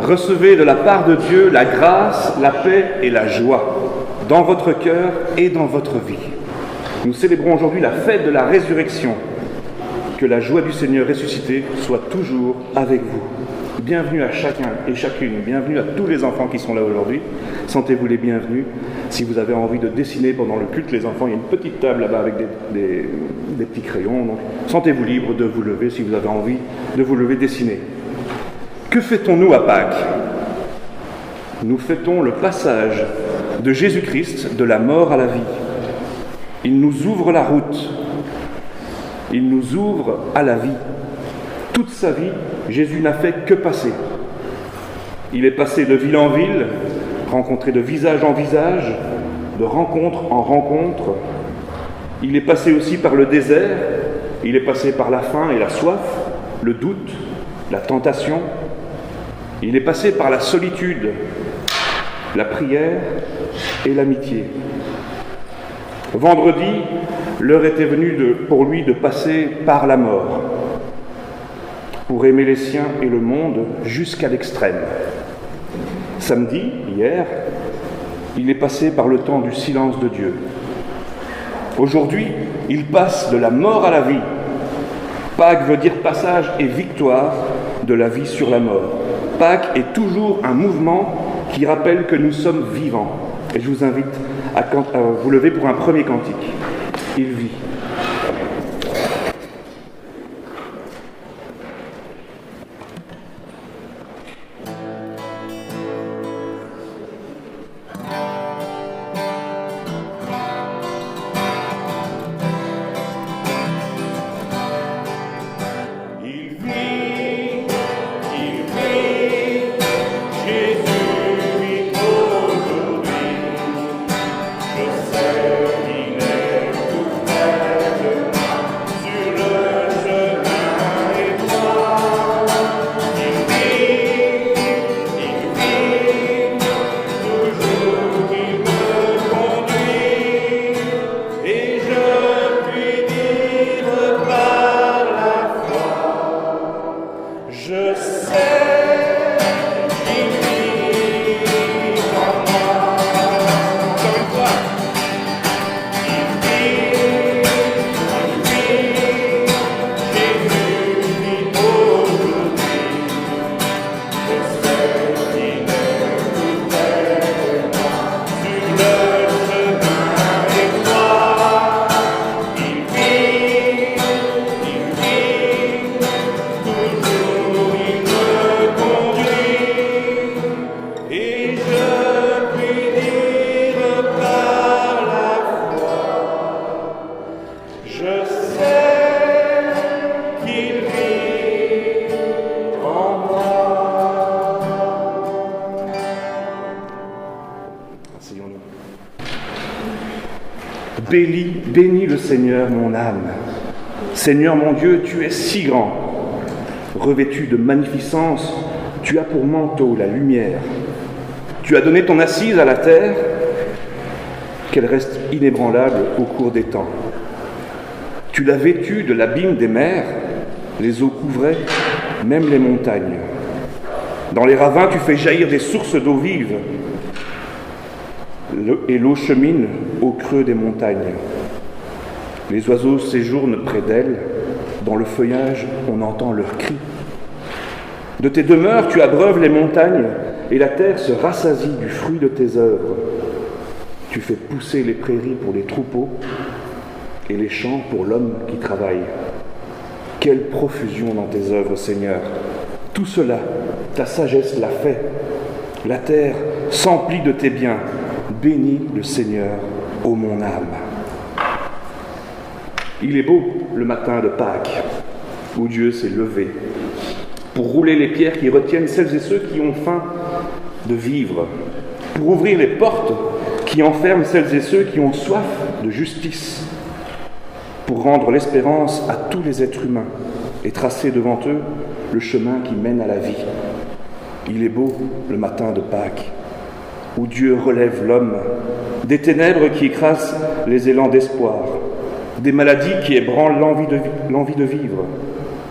recevez de la part de Dieu la grâce, la paix et la joie dans votre cœur et dans votre vie. Nous célébrons aujourd'hui la fête de la résurrection. Que la joie du Seigneur ressuscité soit toujours avec vous. Bienvenue à chacun et chacune, bienvenue à tous les enfants qui sont là aujourd'hui. Sentez-vous les bienvenus. Si vous avez envie de dessiner pendant le culte, les enfants, il y a une petite table là-bas avec des petits crayons. Donc, sentez-vous libre de vous lever si vous avez envie de vous lever dessiner. Que fêtons-nous à Pâques ? Nous fêtons le passage de Jésus-Christ de la mort à la vie. Il nous ouvre la route. Il nous ouvre à la vie. Toute sa vie, Jésus n'a fait que passer. Il est passé de ville en ville, rencontré de visage en visage, de rencontre en rencontre. Il est passé aussi par le désert, il est passé par la faim et la soif, le doute, la tentation. Il est passé par la solitude, la prière et l'amitié. Vendredi, l'heure était venue pour lui de passer par la mort, pour aimer les siens et le monde jusqu'à l'extrême. Samedi, hier, il est passé par le temps du silence de Dieu. Aujourd'hui, il passe de la mort à la vie. Pâques veut dire passage et victoire de la vie sur la mort. Pâques est toujours un mouvement qui rappelle que nous sommes vivants. Et je vous invite à vous lever pour un premier cantique. Il vit. Bénis le Seigneur, mon âme. Seigneur mon Dieu, tu es si grand. Revêtu de magnificence, tu as pour manteau la lumière. Tu as donné ton assise à la terre, qu'elle reste inébranlable au cours des temps. Tu l'as vêtue de l'abîme des mers, les eaux couvraient même les montagnes. Dans les ravins, tu fais jaillir des sources d'eau vive, et l'eau chemine au creux des montagnes. Les oiseaux séjournent près d'elle, dans le feuillage, on entend leurs cris. De tes demeures, tu abreuves les montagnes, et la terre se rassasie du fruit de tes œuvres. Tu fais pousser les prairies pour les troupeaux, et les champs pour l'homme qui travaille. Quelle profusion dans tes œuvres, Seigneur! Tout cela, ta sagesse l'a fait. La terre s'emplit de tes biens. Bénis le Seigneur, ô mon âme. Il est beau le matin de Pâques, où Dieu s'est levé, pour rouler les pierres qui retiennent celles et ceux qui ont faim de vivre, pour ouvrir les portes qui enferment celles et ceux qui ont soif de justice, pour rendre l'espérance à tous les êtres humains et tracer devant eux le chemin qui mène à la vie. Il est beau le matin de Pâques, où Dieu relève l'homme des ténèbres qui écrasent les élans d'espoir, des maladies qui ébranlent l'envie de vivre,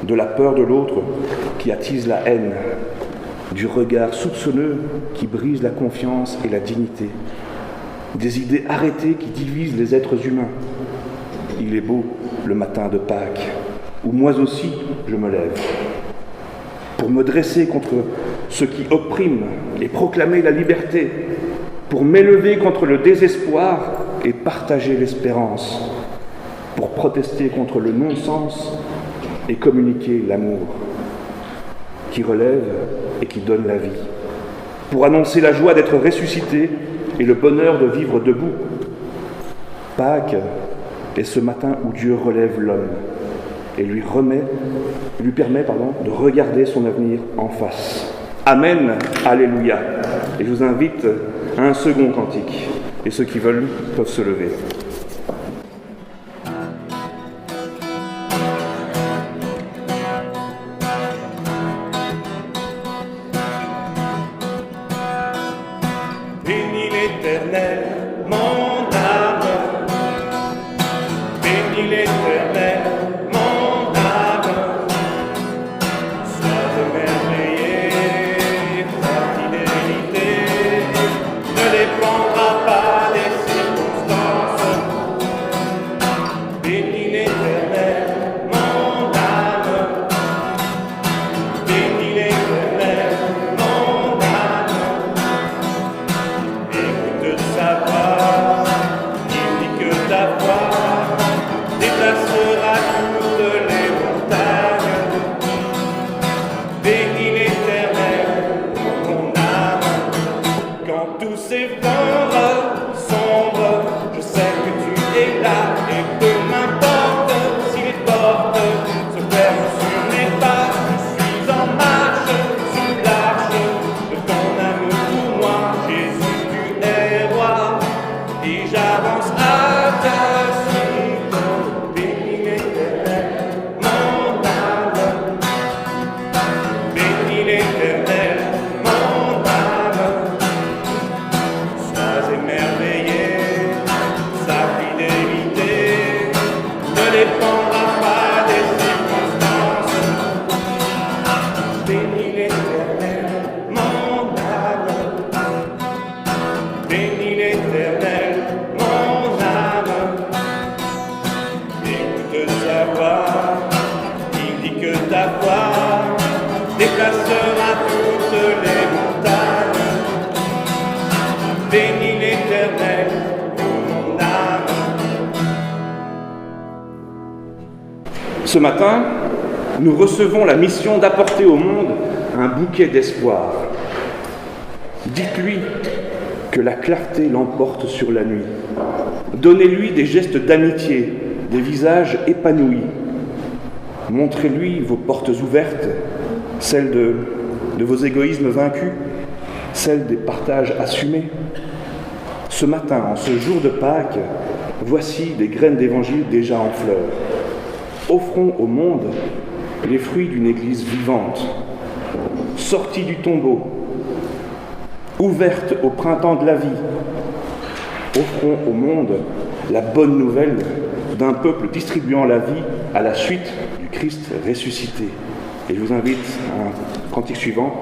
de la peur de l'autre qui attise la haine, du regard soupçonneux qui brise la confiance et la dignité, des idées arrêtées qui divisent les êtres humains. Il est beau le matin de Pâques, où moi aussi je me lève, pour me dresser contre ceux qui oppriment et proclamer la liberté, pour m'élever contre le désespoir et partager l'espérance, pour protester contre le non-sens et communiquer l'amour qui relève et qui donne la vie, pour annoncer la joie d'être ressuscité et le bonheur de vivre debout. Pâques est ce matin où Dieu relève l'homme et lui permet de regarder son avenir en face. Amen, Alléluia. Et je vous invite à un second cantique. Et ceux qui veulent peuvent se lever. Bénis l'Éternel, mon âme. Bénis l'Éternel, mon âme. Sois émerveillé, sa fidélité ne dépendra pas des circonstances. Bénis l'Éternel, mon âme. Bénis l'Éternel, mon âme. Écoute sa voix, il dit que ta voix déplacera toutes les montagnes. Bénis l'Éternel, mon âme. Quand tous ces vents sombrent, je sais que tu es là. Et peu m'importe si les portes se ferment sur mes pas, je suis en marche sous l'arche de ton amour pour moi. Jésus, tu es roi et j'avance à ta suite. Bénis l'Éternel, mon âme. Bénis l'Éternel, mon âme. Sois émerveillé, sa fidélité ne dépendra pas des circonstances. Bénis l'Éternel, mon âme. Bénis l'Éternel, mon âme. Écoute sa voix, il dit que ta voix déplacera toutes les montagnes. Bénis l'Éternel, mon âme. Ce matin, nous recevons la mission d'apporter au monde un bouquet d'espoir. Dites-lui que la clarté l'emporte sur la nuit. Donnez-lui des gestes d'amitié, des visages épanouis. Montrez-lui vos portes ouvertes, celles de vos égoïsmes vaincus, celles des partages assumés. Ce matin, en ce jour de Pâques, voici des graines d'évangile déjà en fleurs. Offrons au monde les fruits d'une Église vivante, sortie du tombeau, ouverte au printemps de la vie. Offrons au monde la bonne nouvelle d'un peuple distribuant la vie à la suite du Christ ressuscité. Et je vous invite à un cantique suivant.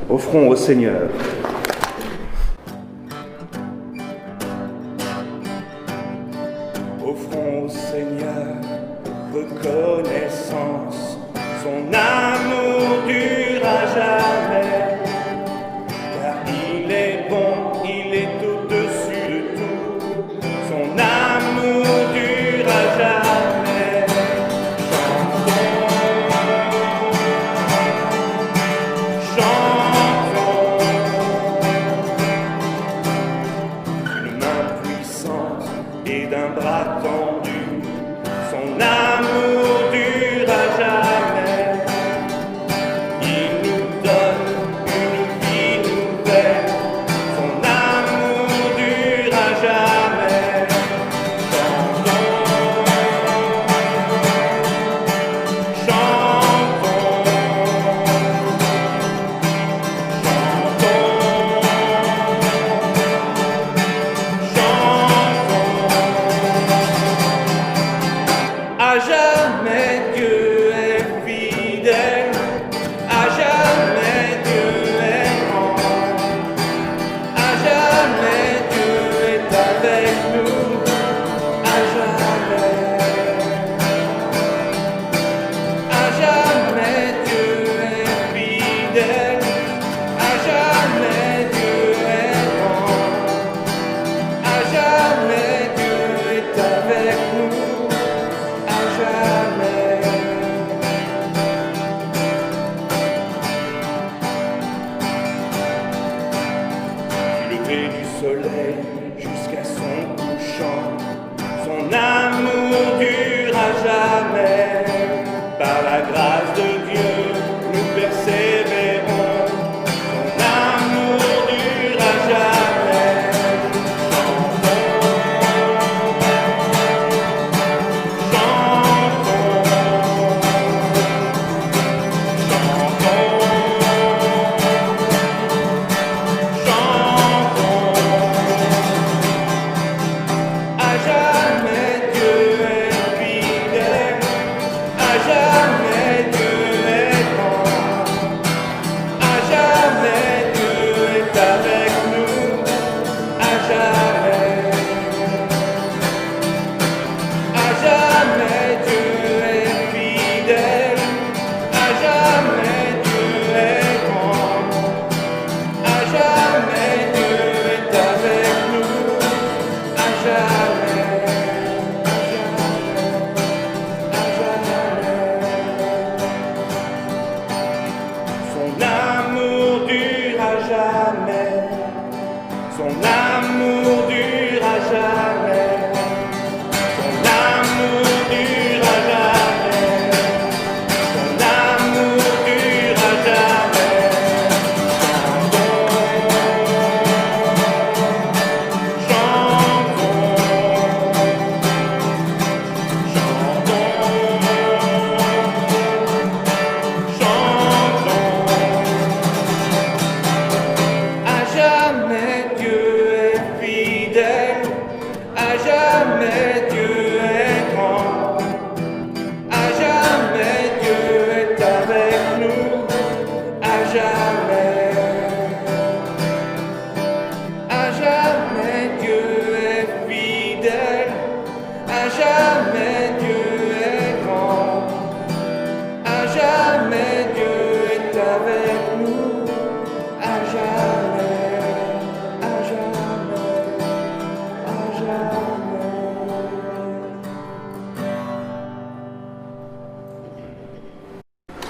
Offrons au Seigneur. Offrons au Seigneur reconnaissance, son amour dure à jamais, car il est bon, il est au-dessus de tout, son amour dure à jamais. Chantons, d'une main puissante et d'un bras tendu, son amour dure à jamais. Il nous donne une vie nouvelle, son amour dure à jamais. Chantons, chantons, à jamais Dieu est fidèle, à jamais Dieu est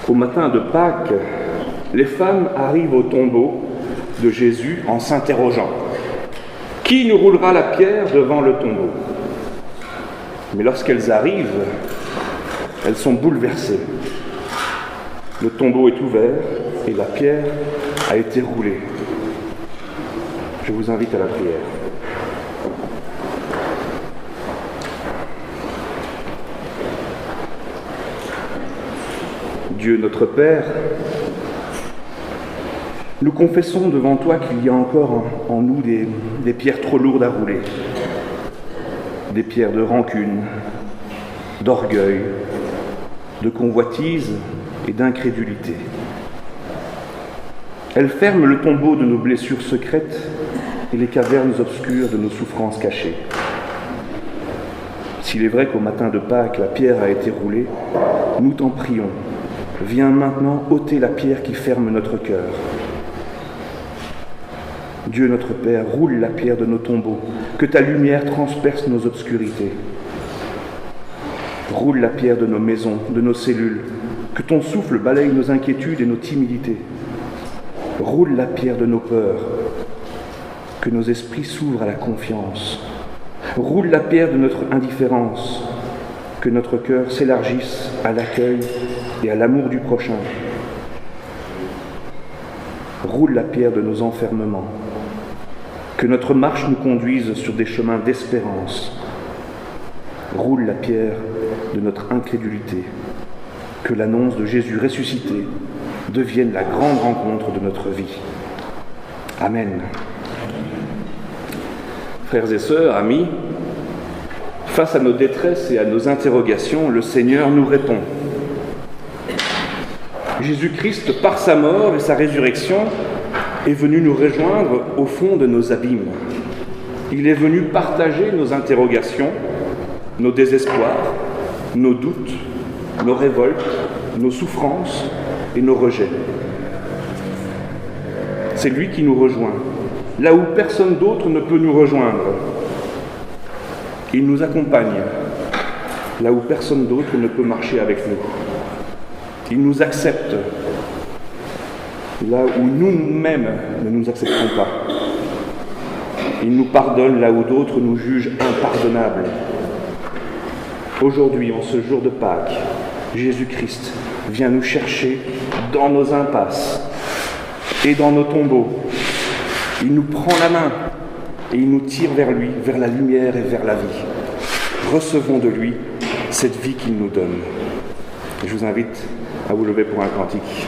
Au matin de Pâques, les femmes arrivent au tombeau de Jésus en s'interrogeant. Qui nous roulera la pierre devant le tombeau? Mais lorsqu'elles arrivent, elles sont bouleversées. Le tombeau est ouvert et la pierre a été roulée. Je vous invite à la prière. Dieu notre Père, nous confessons devant toi qu'il y a encore en nous des pierres trop lourdes à rouler, des pierres de rancune, d'orgueil, de convoitise et d'incrédulité. Elles ferment le tombeau de nos blessures secrètes et les cavernes obscures de nos souffrances cachées. S'il est vrai qu'au matin de Pâques, la pierre a été roulée, nous t'en prions. Viens maintenant ôter la pierre qui ferme notre cœur. Dieu notre Père, roule la pierre de nos tombeaux, que ta lumière transperce nos obscurités. Roule la pierre de nos maisons, de nos cellules, que ton souffle balaye nos inquiétudes et nos timidités. Roule la pierre de nos peurs, que nos esprits s'ouvrent à la confiance. Roule la pierre de notre indifférence, que notre cœur s'élargisse à l'accueil et à l'amour du prochain. Roule la pierre de nos enfermements, que notre marche nous conduise sur des chemins d'espérance. Roule la pierre de notre incrédulité, que l'annonce de Jésus ressuscité devienne la grande rencontre de notre vie. Amen. Frères et sœurs, amis, face à nos détresses et à nos interrogations, le Seigneur nous répond. Jésus-Christ, par sa mort et sa résurrection, est venu nous rejoindre au fond de nos abîmes. Il est venu partager nos interrogations, nos désespoirs, nos doutes, nos révoltes, nos souffrances et nos rejets. C'est lui qui nous rejoint, là où personne d'autre ne peut nous rejoindre. Il nous accompagne, là où personne d'autre ne peut marcher avec nous. Il nous accepte, là où nous-mêmes ne nous acceptons pas. Il nous pardonne là où d'autres nous jugent impardonnables. Aujourd'hui, en ce jour de Pâques, Jésus-Christ vient nous chercher dans nos impasses et dans nos tombeaux. Il nous prend la main et il nous tire vers lui, vers la lumière et vers la vie. Recevons de lui cette vie qu'il nous donne. Je vous invite à vous lever pour un cantique.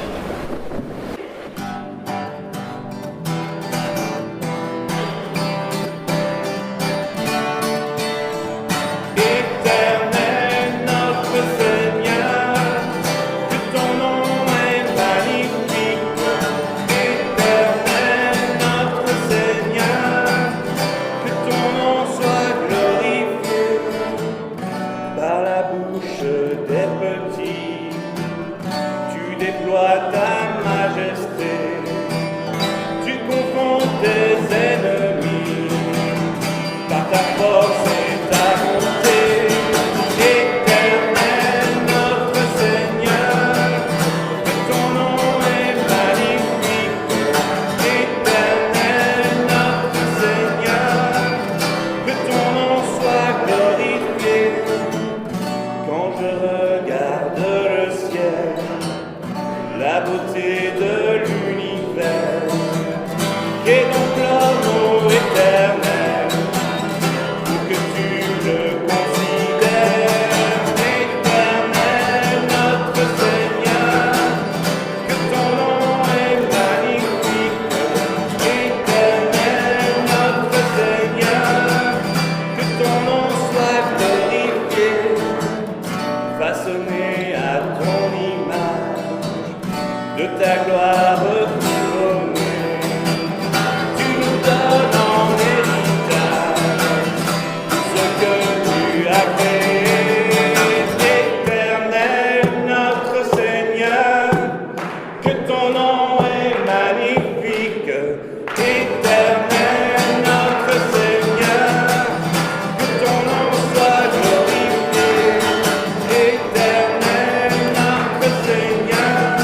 Seigneur,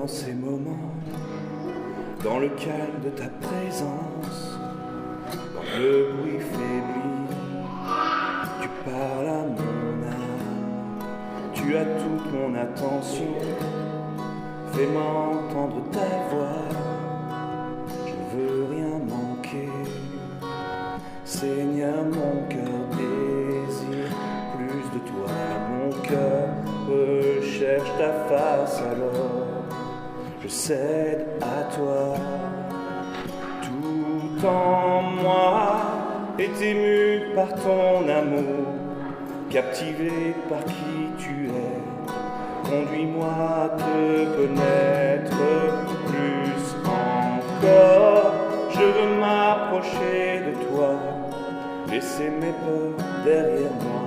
dans ces moments, dans le calme de ta présence, dans le bruit faibli, tu parles à mon âme, tu as toute mon attention, fais-moi entendre ta voix, je veux rien manquer. Seigneur, mon cœur désire plus de toi, mon cœur recherche ta face, alors je cède à toi. Tout en moi est ému par ton amour, captivé par qui tu es. Conduis-moi à te connaître plus encore. Je veux m'approcher de toi, laisser mes peurs derrière moi.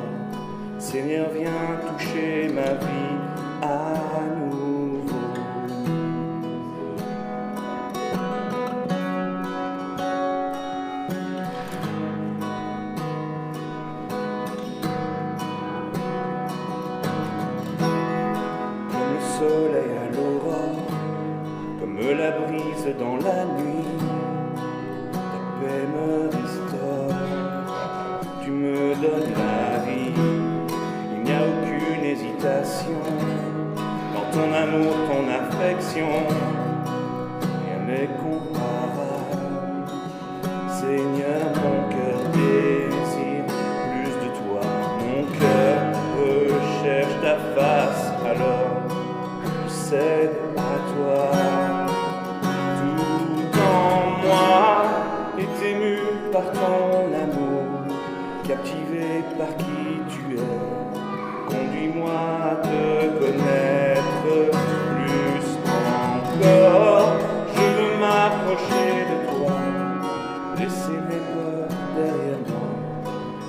Seigneur, viens toucher ma vie à nouveau. Comme le soleil à l'aurore, comme la brise dans la nuit, ta paix me restaure, tu me donnes la vie. Il n'y a aucune hésitation dans ton amour, ton affection, rien n'est comparable. Seigneur, mon cœur désire plus de toi, mon cœur recherche ta face, alors je cède à toi. Tout en moi est ému par ton amour, captivé par qui tu es. Conduis-moi à te connaître plus encore. Je veux m'approcher de toi, laisser mes peurs derrière moi.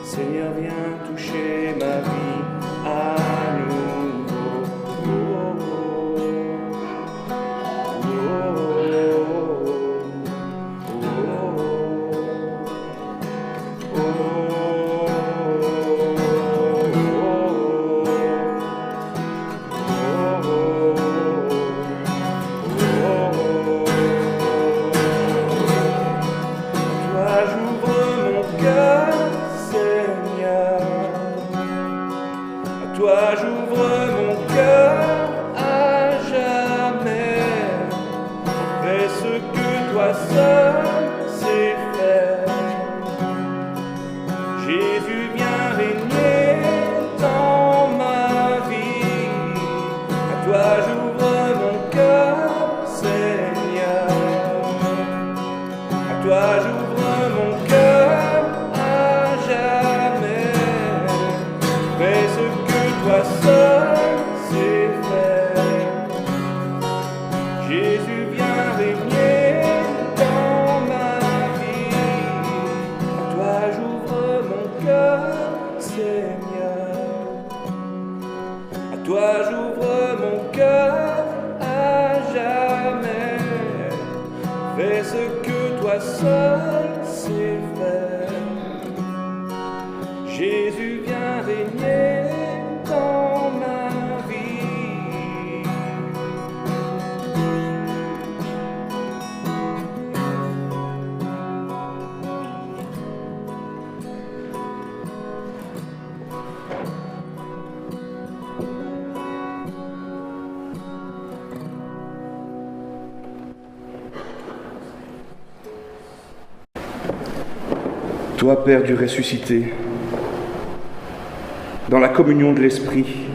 Seigneur, viens toucher ma vie à nouveau. Oh, oh, oh, oh, oh. Toi j'ouvre mon cœur à jamais, fais ce que toi seul sais faire. Jésus viens régner dans ma vie, à toi j'ouvre mon cœur Seigneur, à toi j'ouvre mon cœur à jamais, fais ce que toi seul sais faire. Jésus viens régner dans ma vie, à toi j'ouvre mon cœur Seigneur, à toi j'ouvre mon cœur à jamais, fais ce que toi seul sais faire. Jésus viens régner dans ma vie. Toi, Père du ressuscité, dans la communion de l'Esprit,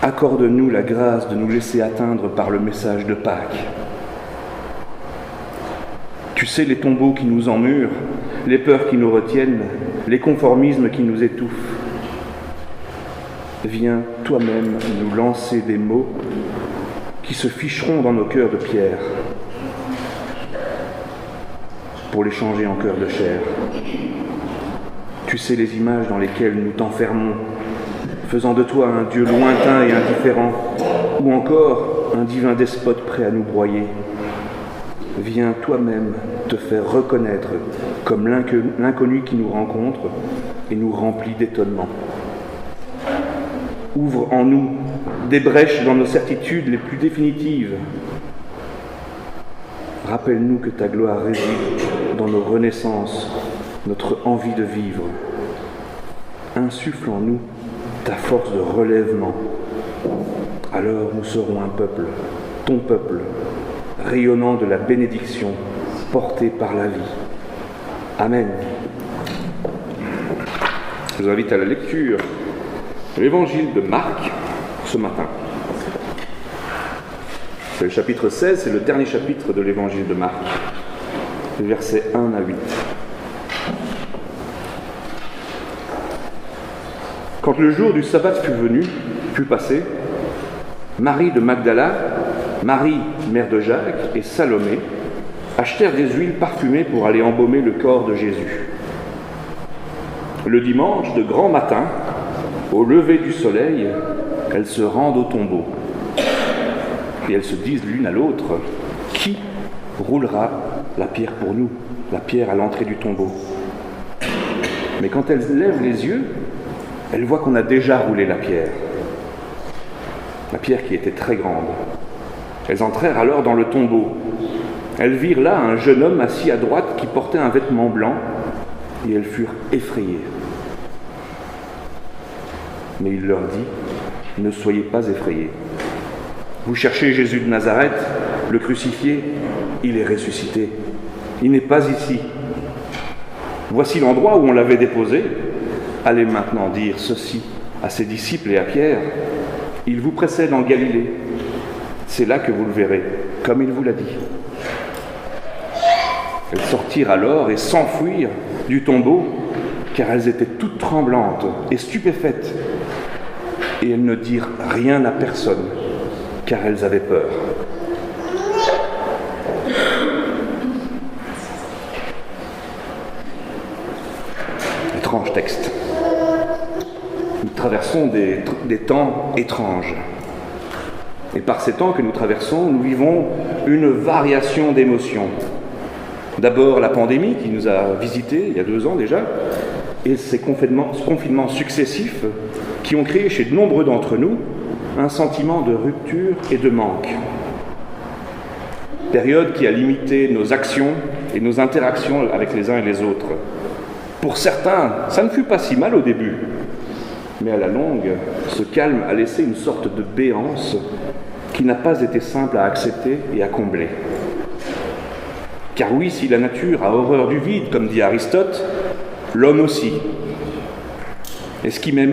accorde-nous la grâce de nous laisser atteindre par le message de Pâques. Tu sais les tombeaux qui nous emmurent, les peurs qui nous retiennent, les conformismes qui nous étouffent. Viens toi-même nous lancer des mots qui se ficheront dans nos cœurs de pierre pour les changer en cœurs de chair. Tu sais les images dans lesquelles nous t'enfermons, faisant de toi un Dieu lointain et indifférent, ou encore un divin despote prêt à nous broyer. Viens toi-même te faire reconnaître comme l'inconnu qui nous rencontre et nous remplit d'étonnement. Ouvre en nous des brèches dans nos certitudes les plus définitives. Rappelle-nous que ta gloire réside dans nos renaissances, notre envie de vivre. Insuffle en nous ta force de relèvement. Alors nous serons un peuple, ton peuple, rayonnant de la bénédiction, porté par la vie. Amen. Je vous invite à la lecture de l'évangile de Marc ce matin. C'est le chapitre 16, c'est le dernier chapitre de l'évangile de Marc, les versets 1 à 8. Quand le jour du sabbat fut passé, Marie de Magdala, Marie, mère de Jacques, et Salomé achetèrent des huiles parfumées pour aller embaumer le corps de Jésus. Le dimanche, de grand matin, au lever du soleil, elles se rendent au tombeau. Et elles se disent l'une à l'autre, « Qui roulera la pierre pour nous, la pierre à l'entrée du tombeau ?» Mais quand elles lèvent les yeux, elles voient qu'on a déjà roulé la pierre qui était très grande. Elles entrèrent alors dans le tombeau. Elles virent là un jeune homme assis à droite qui portait un vêtement blanc, et elles furent effrayées. Mais il leur dit, « Ne soyez pas effrayés. Vous cherchez Jésus de Nazareth, le crucifié, il est ressuscité. Il n'est pas ici. Voici l'endroit où on l'avait déposé. Allez maintenant dire ceci à ses disciples et à Pierre. Il vous précède en Galilée. C'est là que vous le verrez, comme il vous l'a dit. » Elles sortirent alors et s'enfuirent du tombeau, car elles étaient toutes tremblantes et stupéfaites. Et elles ne dirent rien à personne, car elles avaient peur. Étrange texte. Nous traversons des temps étranges. Et par ces temps que nous traversons, nous vivons une variation d'émotions. D'abord la pandémie qui nous a visités il y a 2 ans déjà, et ces confinements successifs qui ont créé chez de nombreux d'entre nous un sentiment de rupture et de manque. Période qui a limité nos actions et nos interactions avec les uns et les autres. Pour certains, ça ne fut pas si mal au début, mais à la longue, ce calme a laissé une sorte de béance qui n'a pas été simple à accepter et à combler. Car oui, si la nature a horreur du vide, comme dit Aristote, l'homme aussi. Et ce qui met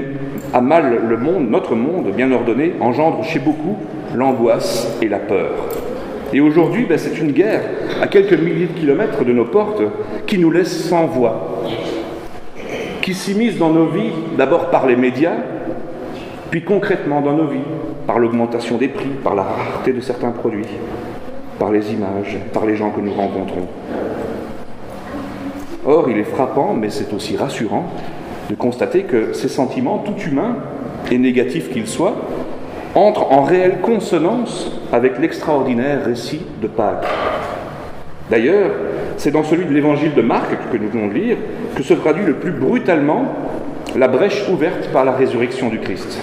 à mal le monde, notre monde bien ordonné, engendre chez beaucoup l'angoisse et la peur. Et aujourd'hui, c'est une guerre à quelques milliers de kilomètres de nos portes qui nous laisse sans voix, qui s'immisce dans nos vies d'abord par les médias, puis concrètement dans nos vies, par l'augmentation des prix, par la rareté de certains produits, par les images, par les gens que nous rencontrons. Or, il est frappant, mais c'est aussi rassurant, de constater que ces sentiments, tout humains et négatifs qu'ils soient, entrent en réelle consonance avec l'extraordinaire récit de Pâques. D'ailleurs, c'est dans celui de l'évangile de Marc que nous venons de lire que se traduit le plus brutalement la brèche ouverte par la résurrection du Christ.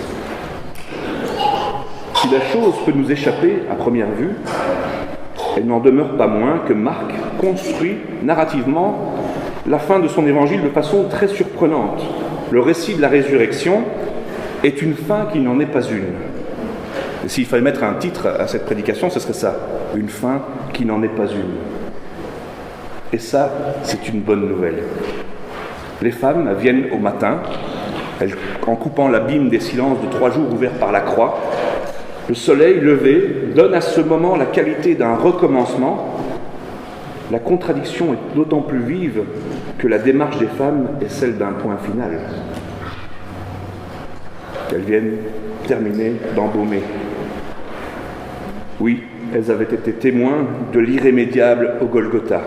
Si la chose peut nous échapper à première vue, elle n'en demeure pas moins que Marc construit narrativement la fin de son évangile de façon très surprenante. Le récit de la résurrection est une fin qui n'en est pas une. Et s'il fallait mettre un titre à cette prédication, ce serait ça, une fin qui n'en est pas une. Et ça, c'est une bonne nouvelle. Les femmes viennent au matin, en coupant l'abîme des silences de 3 jours ouverts par la croix. Le soleil levé donne à ce moment la qualité d'un recommencement. La contradiction est d'autant plus vive que la démarche des femmes est celle d'un point final. Elles viennent terminer d'embaumer. Oui, elles avaient été témoins de l'irrémédiable au Golgotha.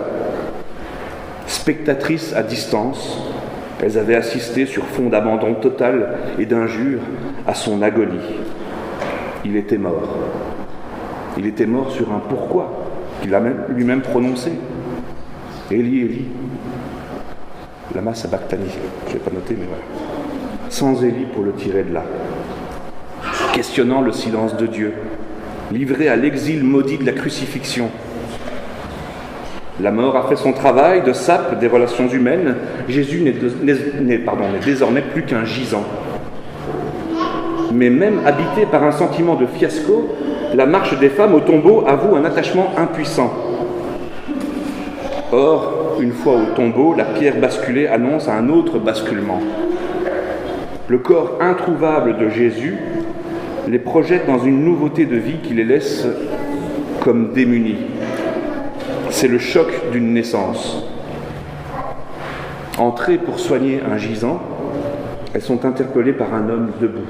Spectatrices à distance, elles avaient assisté sur fond d'abandon total et d'injure à son agonie. Il était mort. Il était mort sur un pourquoi qu'il a lui-même prononcé. Élie, Élie, lama sabachthani. Je ne l'ai pas noté, mais voilà. Sans Élie pour le tirer de là. questionnant le silence de Dieu, livré à l'exil maudit de la crucifixion. La mort a fait son travail de sape des relations humaines. Jésus n'est désormais plus qu'un gisant. Mais même habité par un sentiment de fiasco, la marche des femmes au tombeau avoue un attachement impuissant. Or, une fois au tombeau, la pierre basculée annonce un autre basculement. Le corps introuvable de Jésus les projette dans une nouveauté de vie qui les laisse comme démunis. C'est le choc d'une naissance. Entrées pour soigner un gisant, elles sont interpellées par un homme debout.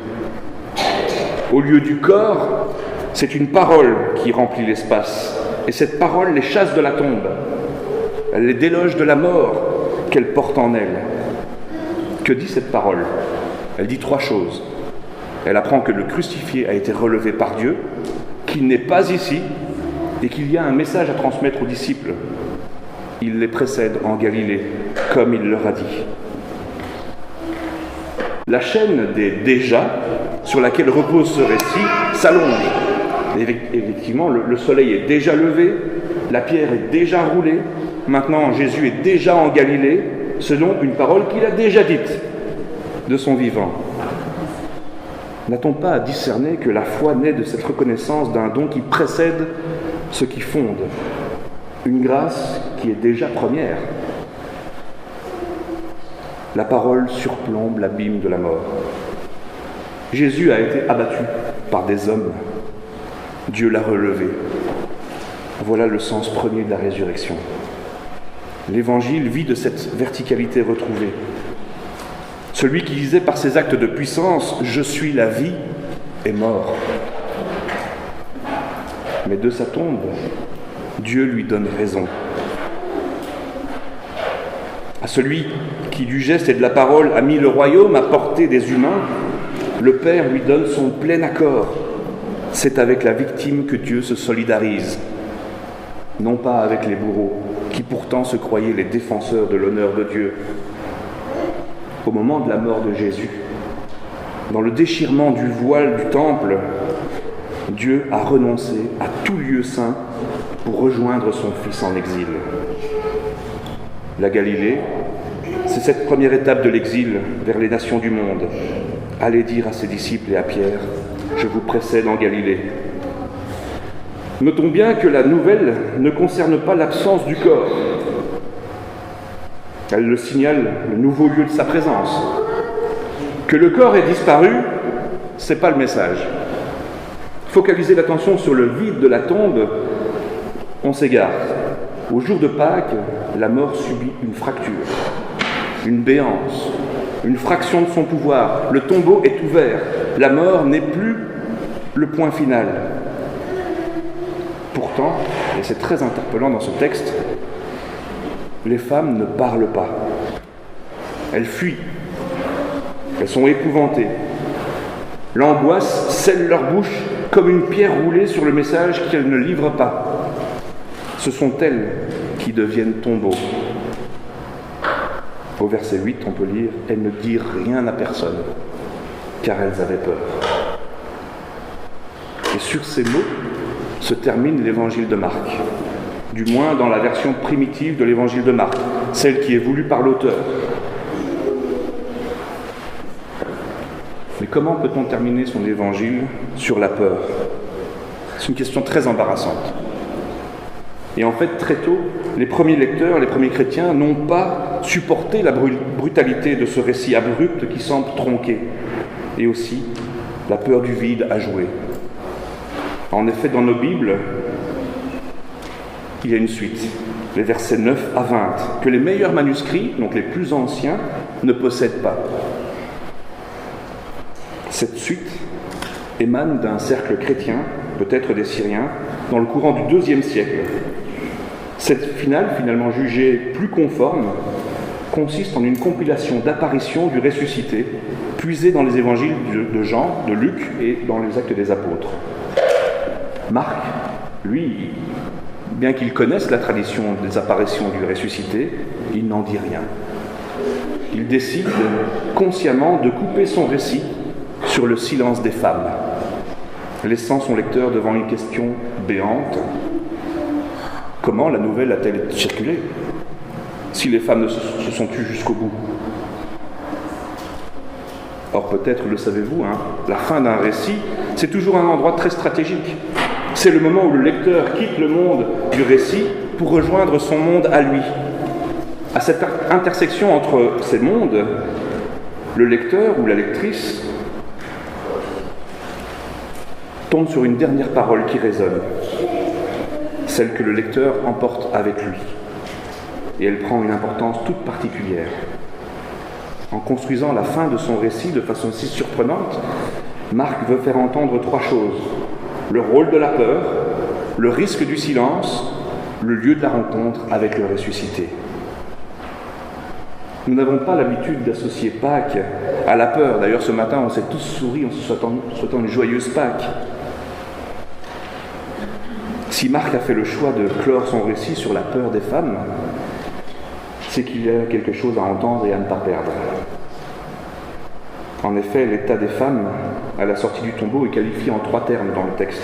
Au lieu du corps, c'est une parole qui remplit l'espace. Et cette parole les chasse de la tombe. Elle les déloge de la mort qu'elle porte en elle. Que dit cette parole ? Elle dit 3 choses. Elle apprend que le crucifié a été relevé par Dieu, qu'il n'est pas ici et qu'il y a un message à transmettre aux disciples. Il les précède en Galilée, comme il leur a dit. La chaîne des déjà sur laquelle repose ce récit s'allonge. Effectivement, le soleil est déjà levé, la pierre est déjà roulée, maintenant Jésus est déjà en Galilée, selon une parole qu'il a déjà dite de son vivant. N'a-t-on pas à discerner que la foi naît de cette reconnaissance d'un don qui précède ce qui fonde, une grâce qui est déjà première? La parole surplombe l'abîme de la mort. Jésus a été abattu par des hommes. Dieu l'a relevé. Voilà le sens premier de la résurrection. L'Évangile vit de cette verticalité retrouvée. Celui qui disait par ses actes de puissance « Je suis la vie » est mort. Mais de sa tombe, Dieu lui donne raison. À celui qui du geste et de la parole a mis le royaume à portée des humains, le Père lui donne son plein accord. C'est avec la victime que Dieu se solidarise, non pas avec les bourreaux, qui pourtant se croyaient les défenseurs de l'honneur de Dieu. Au moment de la mort de Jésus, dans le déchirement du voile du temple, Dieu a renoncé à tout lieu saint pour rejoindre son Fils en exil. La Galilée, c'est cette première étape de l'exil vers les nations du monde. Allez dire à ses disciples et à Pierre, « Je vous précède en Galilée ». Notons bien que la nouvelle ne concerne pas l'absence du corps. Elle le signale, le nouveau lieu de sa présence. Que le corps ait disparu, ce n'est pas le message. Focaliser l'attention sur le vide de la tombe, on s'égare. Au jour de Pâques, la mort subit une fracture, une béance, une fraction de son pouvoir. Le tombeau est ouvert. La mort n'est plus le point final. Pourtant, et c'est très interpellant dans ce texte, les femmes ne parlent pas. Elles fuient. Elles sont épouvantées. L'angoisse scelle leur bouche comme une pierre roulée sur le message qu'elles ne livrent pas. Ce sont elles qui deviennent tombeaux. Au verset 8, on peut lire « Elles ne dirent rien à personne, car elles avaient peur ». Et sur ces mots se termine l'évangile de Marc, du moins dans la version primitive de l'évangile de Marc, celle qui est voulue par l'auteur. Mais comment peut-on terminer son évangile sur la peur ? C'est une question très embarrassante. Et en fait, très tôt, les premiers lecteurs, les premiers chrétiens n'ont pas supporté la brutalité de ce récit abrupt qui semble tronqué. Et aussi, la peur du vide a joué. En effet, dans nos Bibles, il y a une suite, les versets 9 à 20, que les meilleurs manuscrits, donc les plus anciens, ne possèdent pas. Cette suite émane d'un cercle chrétien, peut-être des Syriens, dans le courant du IIe siècle. Cette finale, finalement jugée plus conforme, consiste en une compilation d'apparitions du ressuscité, puisées dans les évangiles de Jean, de Luc et dans les actes des apôtres. Marc, lui, bien qu'il connaisse la tradition des apparitions du ressuscité, il n'en dit rien. Il décide consciemment de couper son récit sur le silence des femmes. laissant son lecteur devant une question béante. Comment la nouvelle a-t-elle circulé si les femmes ne se sont tues jusqu'au bout? Or, peut-être le savez-vous, la fin d'un récit, c'est toujours un endroit très stratégique. C'est le moment où le lecteur quitte le monde du récit pour rejoindre son monde à lui. À cette intersection entre ces mondes, le lecteur ou la lectrice tombe sur une dernière parole qui résonne, celle que le lecteur emporte avec lui. Et elle prend une importance toute particulière. En construisant la fin de son récit de façon si surprenante, Marc veut faire entendre 3 choses. Le rôle de la peur, le risque du silence, le lieu de la rencontre avec le ressuscité. Nous n'avons pas l'habitude d'associer Pâques à la peur. D'ailleurs, ce matin, on s'est tous souri en se souhaitant une joyeuse Pâques. Si Marc a fait le choix de clore son récit sur la peur des femmes, c'est qu'il y a quelque chose à entendre et à ne pas perdre. En effet, l'état des femmes à la sortie du tombeau est qualifié en 3 termes dans le texte.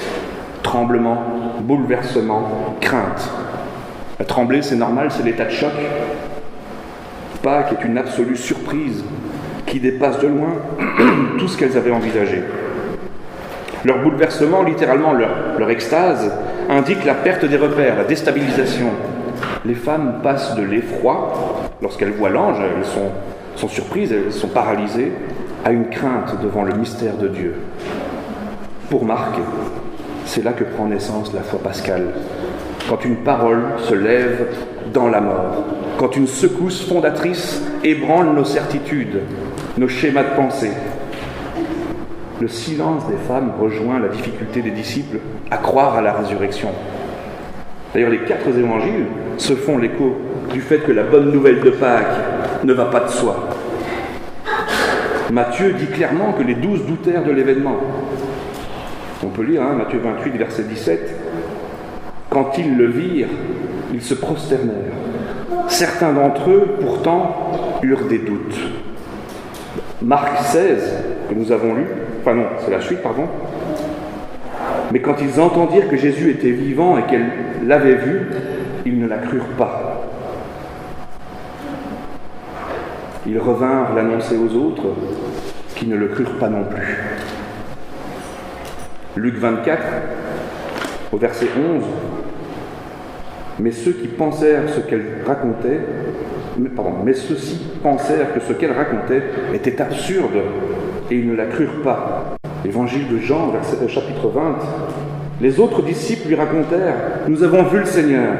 Tremblement, bouleversement, crainte. Trembler, c'est normal, c'est l'état de choc. Pâques est une absolue surprise qui dépasse de loin tout ce qu'elles avaient envisagé. Leur bouleversement, littéralement leur extase, indique la perte des repères, la déstabilisation. Les femmes passent de l'effroi, lorsqu'elles voient l'ange, elles sont surprises, elles sont paralysées, à une crainte devant le mystère de Dieu. Pour Marc, c'est là que prend naissance la foi pascale, quand une parole se lève dans la mort, quand une secousse fondatrice ébranle nos certitudes, nos schémas de pensée. Le silence des femmes rejoint la difficulté des disciples à croire à la résurrection. D'ailleurs, les 4 évangiles se font l'écho du fait que la bonne nouvelle de Pâques ne va pas de soi. Matthieu dit clairement que les 12 doutèrent de l'événement. On peut lire Matthieu 28, verset 17. « Quand ils le virent, ils se prosternèrent. Certains d'entre eux, pourtant, eurent des doutes. » Marc 16, que nous avons lu, c'est la suite, pardon. « Mais quand ils entendirent que Jésus était vivant et qu'elle l'avait vu, ils ne la crurent pas. Ils revinrent l'annoncer aux autres, qui ne le crurent pas non plus. » Luc 24, au verset 11, « Mais ceux-ci pensèrent que ce qu'elle racontait était absurde, et ils ne la crurent pas. » Évangile de Jean, chapitre 20. « Les autres disciples lui racontèrent, « Nous avons vu le Seigneur. »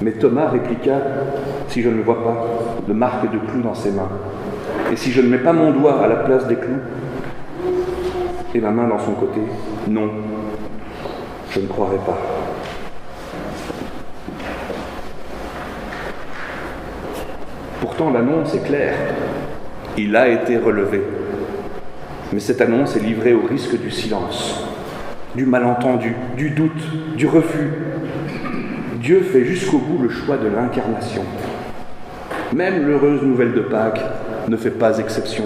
Mais Thomas répliqua, « Si je ne vois pas de marque de clous dans ses mains, et si je ne mets pas mon doigt à la place des clous, et ma main dans son côté, non, je ne croirai pas. » Pourtant, l'annonce est claire. Il a été relevé. Mais cette annonce est livrée au risque du silence, du malentendu, du doute, du refus. Dieu fait jusqu'au bout le choix de l'incarnation. Même l'heureuse nouvelle de Pâques ne fait pas exception.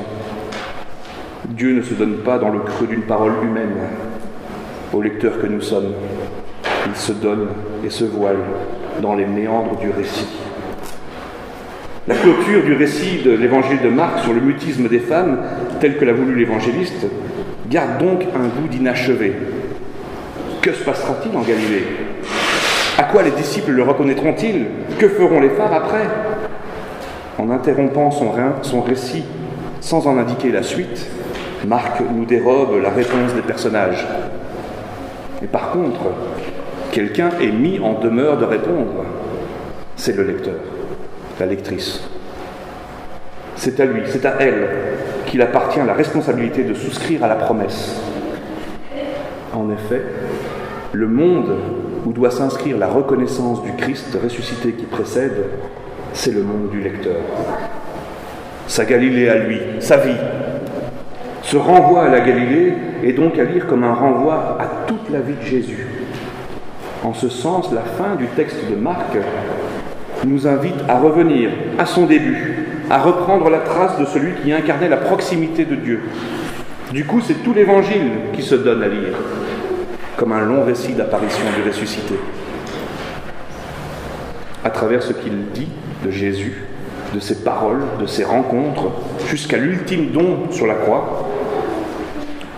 Dieu ne se donne pas dans le creux d'une parole humaine au lecteur que nous sommes. Il se donne et se voile dans les méandres du récit. La clôture du récit de l'évangile de Marc sur le mutisme des femmes, tel que l'a voulu l'évangéliste, garde donc un goût d'inachevé. Que se passera-t-il en Galilée? À quoi les disciples le reconnaîtront-ils? Que feront les phares après? En interrompant son récit sans en indiquer la suite, Marc nous dérobe la réponse des personnages. Et par contre, quelqu'un est mis en demeure de répondre. C'est le lecteur, la lectrice. C'est à lui, c'est à elle qu'il appartient la responsabilité de souscrire à la promesse. En effet, le monde où doit s'inscrire la reconnaissance du Christ ressuscité qui précède, c'est le monde du lecteur. Sa Galilée à lui, sa vie. Ce renvoi à la Galilée est donc à lire comme un renvoi à toute la vie de Jésus. En ce sens, la fin du texte de Marc nous invite à revenir à son début, à reprendre la trace de celui qui incarnait la proximité de Dieu. Du coup, c'est tout l'Évangile qui se donne à lire. comme un long récit d'apparition du ressuscité. À travers ce qu'il dit de Jésus, de ses paroles, de ses rencontres, jusqu'à l'ultime don sur la croix,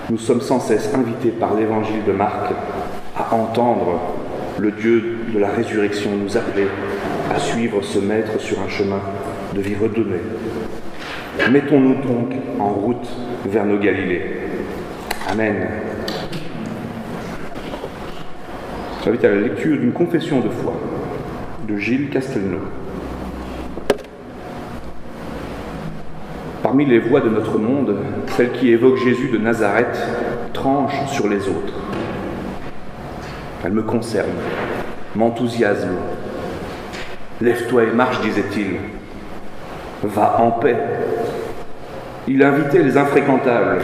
nous sommes sans cesse invités par l'évangile de Marc à entendre le Dieu de la résurrection nous appeler à suivre ce Maître sur un chemin de vie redonnée. Mettons-nous donc en route vers nos Galilées. Amen. J'invite à la lecture d'une confession de foi de Gilles Castelnau. Parmi les voix de notre monde, celle qui évoque Jésus de Nazareth tranche sur les autres. Elle me concerne, m'enthousiasme. Lève-toi et marche, disait-il. Va en paix. Il invitait les infréquentables.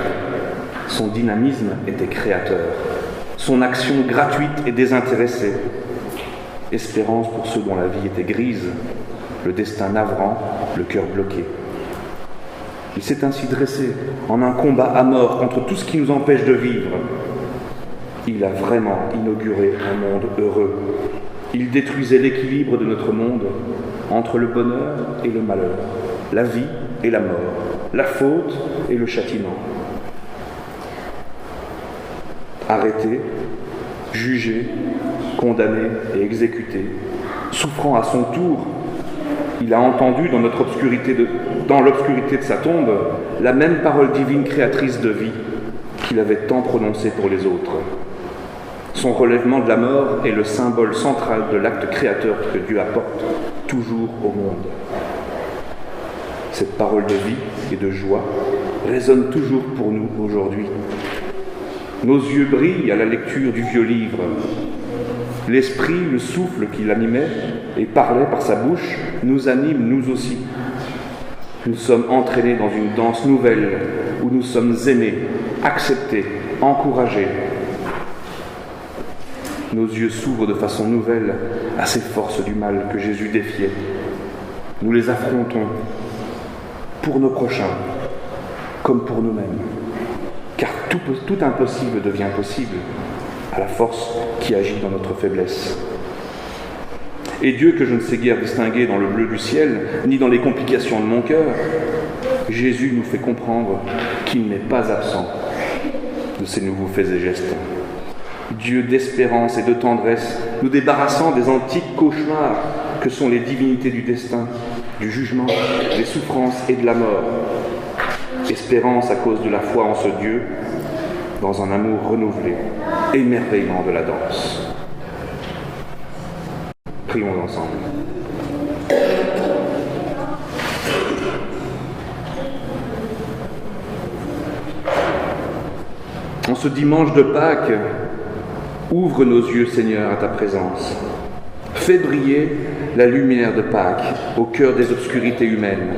Son dynamisme était créateur. Son action gratuite et désintéressée. Espérance pour ceux dont la vie était grise, le destin navrant, le cœur bloqué. Il s'est ainsi dressé en un combat à mort contre tout ce qui nous empêche de vivre. Il a vraiment inauguré un monde heureux. Il détruisait l'équilibre de notre monde entre le bonheur et le malheur, la vie et la mort, la faute et le châtiment. Arrêté, jugé, condamné et exécuté, souffrant à son tour, il a entendu dans l'obscurité de sa tombe la même parole divine créatrice de vie qu'il avait tant prononcée pour les autres. Son relèvement de la mort est le symbole central de l'acte créateur que Dieu apporte toujours au monde. Cette parole de vie et de joie résonne toujours pour nous aujourd'hui. Nos yeux brillent à la lecture du vieux livre. L'esprit, le souffle qui l'animait et parlait par sa bouche, nous anime nous aussi. Nous sommes entraînés dans une danse nouvelle où nous sommes aimés, acceptés, encouragés. Nos yeux s'ouvrent de façon nouvelle à ces forces du mal que Jésus défiait. Nous les affrontons pour nos prochains comme pour nous-mêmes. Car tout impossible devient possible à la force qui agit dans notre faiblesse. Et Dieu, que je ne sais guère distinguer dans le bleu du ciel, ni dans les complications de mon cœur, Jésus nous fait comprendre qu'il n'est pas absent de ces nouveaux faits et gestes. Dieu d'espérance et de tendresse, nous débarrassant des antiques cauchemars que sont les divinités du destin, du jugement, des souffrances et de la mort. Espérance à cause de la foi en ce Dieu, dans un amour renouvelé, émerveillement de la danse. Prions ensemble. En ce dimanche de Pâques, ouvre nos yeux, Seigneur, à ta présence. Fais briller la lumière de Pâques au cœur des obscurités humaines.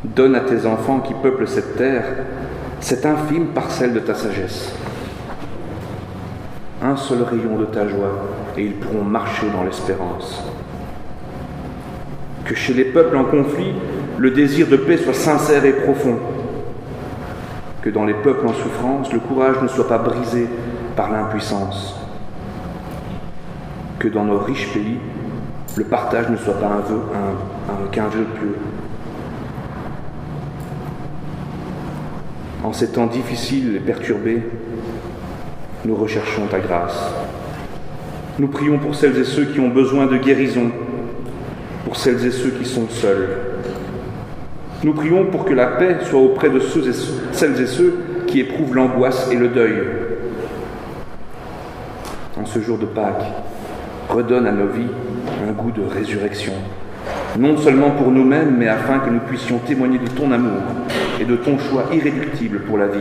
Donne à tes enfants qui peuplent cette terre cette infime parcelle de ta sagesse. Un seul rayon de ta joie et ils pourront marcher dans l'espérance. Que chez les peuples en conflit, le désir de paix soit sincère et profond. Que dans les peuples en souffrance, le courage ne soit pas brisé par l'impuissance. Que dans nos riches pays, le partage ne soit pas qu'un vœu pieux. En ces temps difficiles et perturbés, nous recherchons ta grâce. Nous prions pour celles et ceux qui ont besoin de guérison, pour celles et ceux qui sont seuls. Nous prions pour que la paix soit auprès de celles et ceux qui éprouvent l'angoisse et le deuil. En ce jour de Pâques, redonne à nos vies un goût de résurrection, non seulement pour nous-mêmes, mais afin que nous puissions témoigner de ton amour et de ton choix irréductible pour la vie,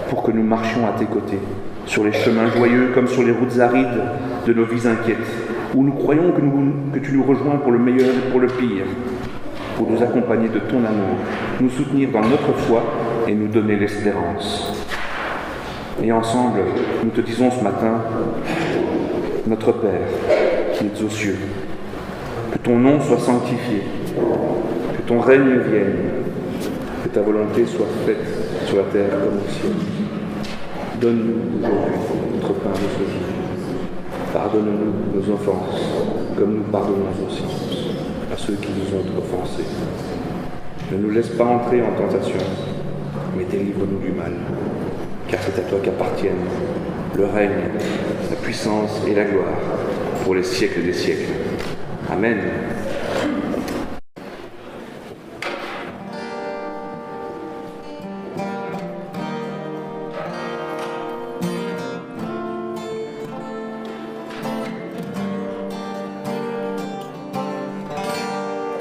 pour que nous marchions à tes côtés, sur les chemins joyeux comme sur les routes arides de nos vies inquiètes, où nous croyons que tu nous rejoins pour le meilleur et pour le pire, pour nous accompagner de ton amour, nous soutenir dans notre foi et nous donner l'espérance. Et ensemble, nous te disons ce matin, notre Père, qui es aux cieux, que ton nom soit sanctifié, que ton règne vienne, que ta volonté soit faite sur la terre comme au ciel. Donne-nous aujourd'hui notre pain de ce jour. Pardonne-nous nos offenses, comme nous pardonnons aussi à ceux qui nous ont offensés. Ne nous laisse pas entrer en tentation, mais délivre-nous du mal, car c'est à toi qu'appartiennent le règne, la puissance et la gloire pour les siècles des siècles. Amen.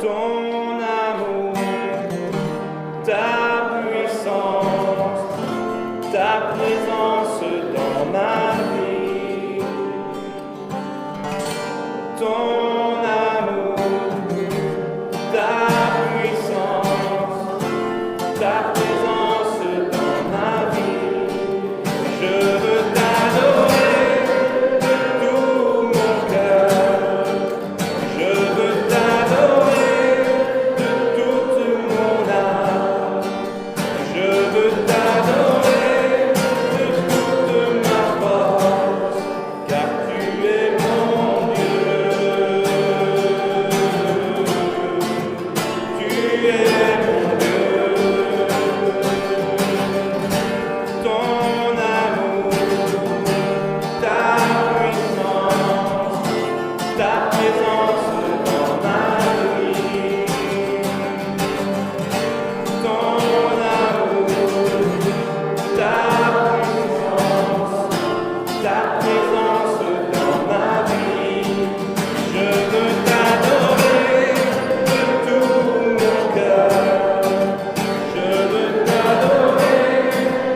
Ton amour, ta puissance, ta présence dans ma vie. Ton amour, ta puissance, ta présence dans ma vie. Je veux t'adorer de tout mon cœur. Je veux t'adorer de toute mon âme. Je veux t'adorer de toute ma force, car tu es mon Dieu. Tu es mon Dieu. Ton amour, ta puissance, ta présence dans ma vie. Ton amour, ta puissance, ta présence dans ma vie. Je veux t'adorer de tout mon cœur. Je veux t'adorer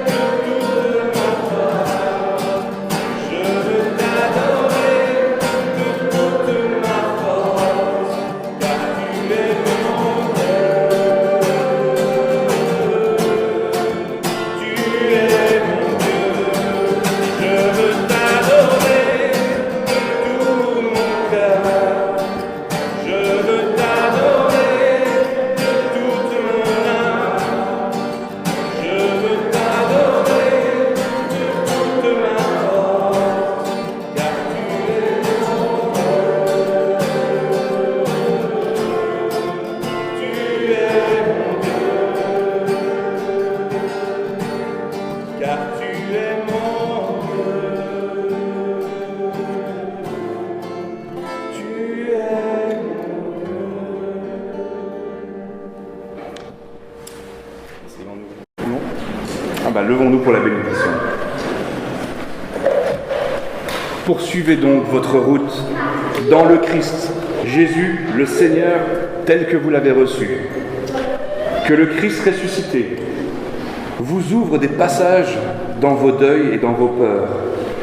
de toute ma force. Je veux t'adorer de toute ma force, car tu es mon Dieu. Tu es mon Dieu. Je veux t'adorer de tout mon cœur. Je veux t'adorer de toute mon âme. Je veux t'adorer de toute ma force, car tu es mon Dieu. Tu es mon Dieu, car tu es mon Dieu. Tu es mon Dieu. Non ? Levons-nous pour la bénédiction. Poursuivez donc votre route dans le Christ, Jésus, le Seigneur, tel que vous l'avez reçu. Que le Christ ressuscité vous ouvre des passages dans vos deuils et dans vos peurs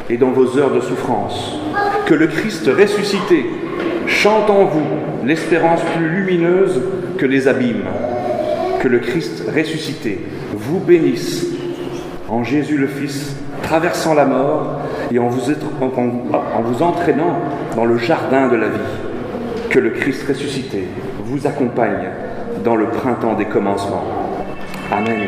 et dans vos heures de souffrance. Que le Christ ressuscité chante en vous l'espérance plus lumineuse que les abîmes. Que le Christ ressuscité vous bénisse en Jésus le Fils, traversant la mort et en vous entraînant dans le jardin de la vie. Que le Christ ressuscité vous accompagne dans le printemps des commencements. Amen.